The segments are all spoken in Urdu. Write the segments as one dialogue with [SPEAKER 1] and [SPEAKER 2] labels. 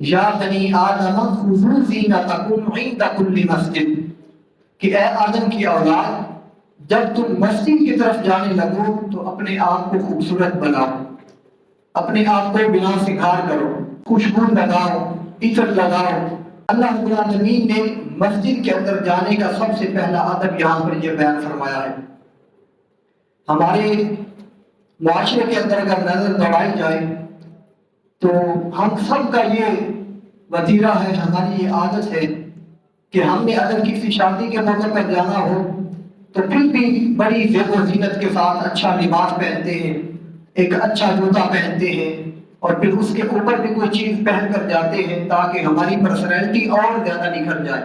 [SPEAKER 1] یا بنی آدم خذوا زینتکم عند کل مسجد، کہ اے آدم کی اولاد جب تم مسجد کی طرف جانے لگو تو اپنے آپ کو خوبصورت بناؤ، اپنے آپ کو بنا سنگھار کرو، خوشبو لگاؤ، عطر لگاؤ۔ اللہ رب العالمین نے مسجد کے اندر جانے کا سب سے پہلا ادب یہاں پر یہ بیان فرمایا ہے۔ ہمارے معاشرے کے اندر اگر نظر دوڑائی جائے تو ہم سب کا یہ وتیرہ ہے، ہماری یہ عادت ہے کہ ہم نے اگر کسی شادی کے موقع پر جانا ہو تو پھر بھی بڑی زیب و زینت کے ساتھ اچھا لباس پہنتے ہیں، ایک اچھا جوتا پہنتے ہیں، اور پھر اس کے اوپر بھی کوئی چیز پہن کر جاتے ہیں تاکہ ہماری پرسنالٹی اور زیادہ نکھر جائے۔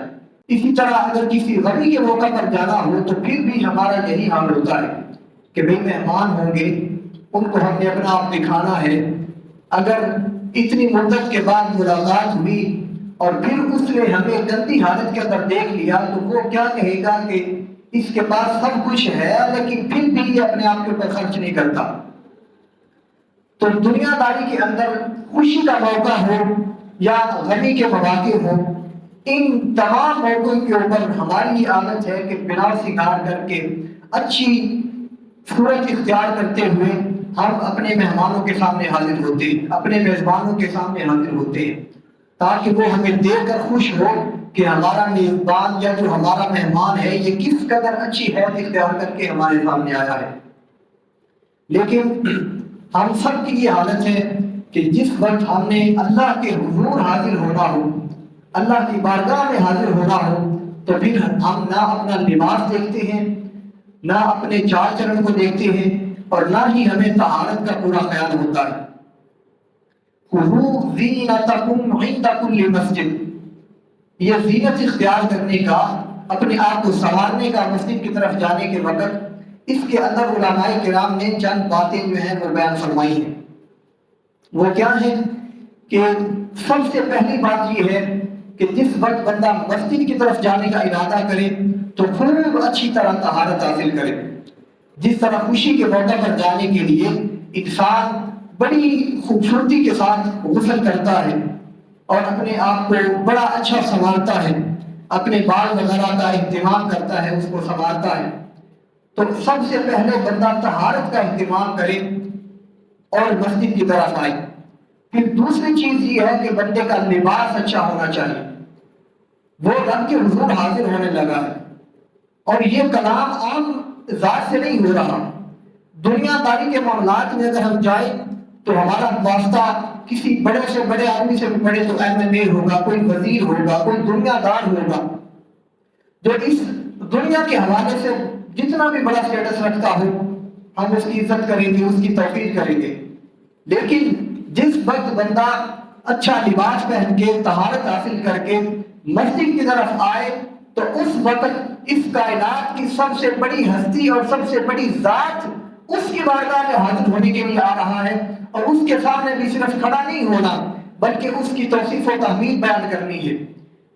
[SPEAKER 1] اسی طرح اگر کسی غمی کے موقع پر جانا ہو تو پھر بھی ہمارا یہی حال ہوتا ہے کہ بھئی مہمان ہوں گے، ان کو ہم نے اپنا آپ دکھانا ہے۔ اگر اتنی مدت کے بعد ملاقات ہوئی اور پھر اس نے ہمیں گندی حالت کے اندر دیکھ لیا تو وہ کیا کہے گا کہ اس کے پاس سب کچھ ہے لیکن پھر بھی یہ اپنے آپ کے اوپر خرچ نہیں کرتا۔ تو دنیا داری کے اندر خوشی کا موقع ہو یا غمی کے مواقع ہو، ان تمام موقعوں کے اوپر ہماری یہ عادت ہے کہ بنا سنگھار کر کے اچھی صورت اختیار کرتے ہوئے ہم اپنے مہمانوں کے سامنے حاضر ہوتے ہیں، اپنے میزبانوں کے سامنے حاضر ہوتے ہیں، تاکہ وہ ہمیں دیکھ کر خوش ہو کہ ہمارا میزبان یا جو ہمارا مہمان ہے یہ کس قدر اچھی حیثیت اختیار کر کے ہمارے سامنے آیا ہے۔ لیکن ہم سب کی یہ حالت ہے کہ جس وقت ہم نے اللہ کے حضور حاضر ہونا ہو، اللہ کی بارگاہ میں حاضر ہونا ہو، تو پھر ہم نہ اپنا لباس دیکھتے ہیں، نہ اپنے چال چلن کو دیکھتے ہیں، اور نہ ہی ہمیں طہارت کا پورا خیال ہوتا ہے۔ خذوا زینتکم عند کل مسجد، یہ زینت اختیار کرنے کا، اپنے آپ کو سنوارنے کا مسجد کی طرف جانے کے وقت، اس کے اندر علماء کرام نے چند باتیں جو ہیں وہ بیان فرمائی ہیں۔ وہ کیا ہے کہ سب سے پہلی بات یہ ہے کہ جس وقت بندہ مسجد کی طرف جانے کا ارادہ کرے تو خوب اچھی طرح طہارت حاصل کرے۔ جس طرح خوشی کے موقع پر جانے کے لیے انسان بڑی خوبصورتی کے ساتھ غسل کرتا ہے اور اپنے آپ کو بڑا اچھا سنوارتا ہے، اپنے بال وغیرہ کا اہتمام کرتا ہے، اس کو سنوارتا ہے، تو سب سے پہلے بندہ طہارت کا اہتمام کرے اور مسجد کی طرف آئے۔ پھر دوسری چیز یہ ہے کہ بندے کا لباس اچھا ہونا چاہیے، وہ رب کے حضور حاضر ہونے لگا ہے، اور یہ کلام عام ذات سے نہیں ہو رہا۔ دنیا داری کے معاملات میں اگر ہم جائیں تو ہمارا واسطہ کسی بڑے سے بڑے آدمی سے بڑے تو MLA ہوگا، کوئی وزیر ہوگا، کوئی دنیا دار ہوگا جو اس دنیا کے حوالے سے جتنا بھی بڑا سٹیٹس رکھتا ہو، ہم اس کی عزت کریں گے، اس کی توقیر کریں گے۔ لیکن جس وقت بندہ اچھا لباس پہن کے طہارت حاصل کر کے مسجد کی طرف آئے تو اس وقت اس کائنات کی سب سے بڑی ہستی اور سب سے بڑی ذات اس کی بارگاہ میں حاضر ہونے کے لیے آ رہا ہے، اور اس کے سامنے بھی صرف کھڑا نہیں ہونا بلکہ اس کی توصیف و تحمید بیان کرنی ہے،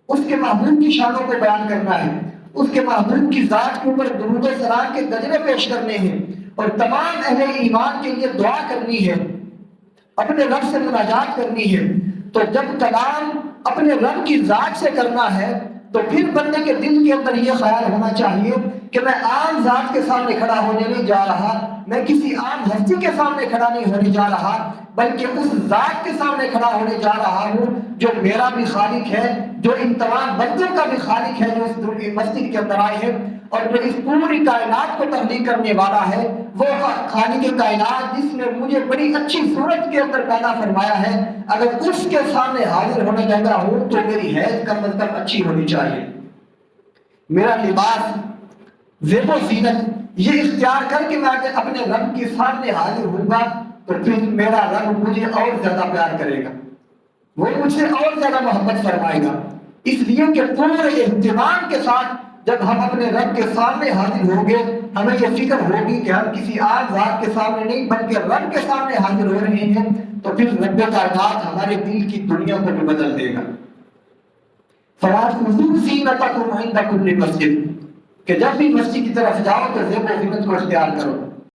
[SPEAKER 1] اس کے محبوب کی شانوں کو بیان کرنا ہے، اس کے محبوب کی ذات کے اوپر درود و سلام کے گجرے پیش کرنے ہیں، اور تمام اہل ایمان کے لیے دعا کرنی ہے، اپنے رب سے مناجات کرنی ہے۔ تو جب کلام اپنے رب کی ذات سے کرنا ہے تو پھر بندے کے دل کے اندر یہ خیال ہونا چاہیے کہ میں عام ذات کے سامنے کھڑا ہونے نہیں جا رہا، میں کسی عام ہستی کے سامنے کھڑا نہیں ہونے جا رہا، بلکہ اس ذات کے سامنے کھڑا ہونے جا رہا ہوں جو میرا بھی خالق ہے، جو ان تمام بندوں کا بھی خالق ہے، جو اس مسجد کے اندر آئے ہیں، اور جو اس پوری کائنات کو تخلیق کرنے والا ہے، وہ خالق کائنات جس نے مجھے بڑی اچھی صورت کے اندر پیدا فرمایا ہے، اگر اس کے سامنے حاضر ہونے لگا ہوں تو میری حیثیت کم از کم اچھی ہونی چاہیے، میرا لباس زیب و زینت یہ اختیار کر کے میں اپنے رب کے سامنے حاضر ہوں گا تو پھر میرا رب مجھے اور زیادہ پیار کرے گا، وہ مجھ سے اور زیادہ محبت فرمائے گا۔ اس لیے کہ پورے اہتمام کے ساتھ جب ہم اپنے رب کے سامنے حاضر ہوں گے، ہمیں یہ فکر ہوگی کہ ہم کسی عام ذات کے سامنے نہیں بلکہ رب کے سامنے حاضر ہو رہے ہیں، تو پھر رب کائنات ہمارے دل کی دنیا کو بھی بدل دے گا۔ خذوا زینتکم عند کل مسجد، کہ جب بھی مسجد کی طرف جاؤ تو زیب و زینت کو اختیار کرو۔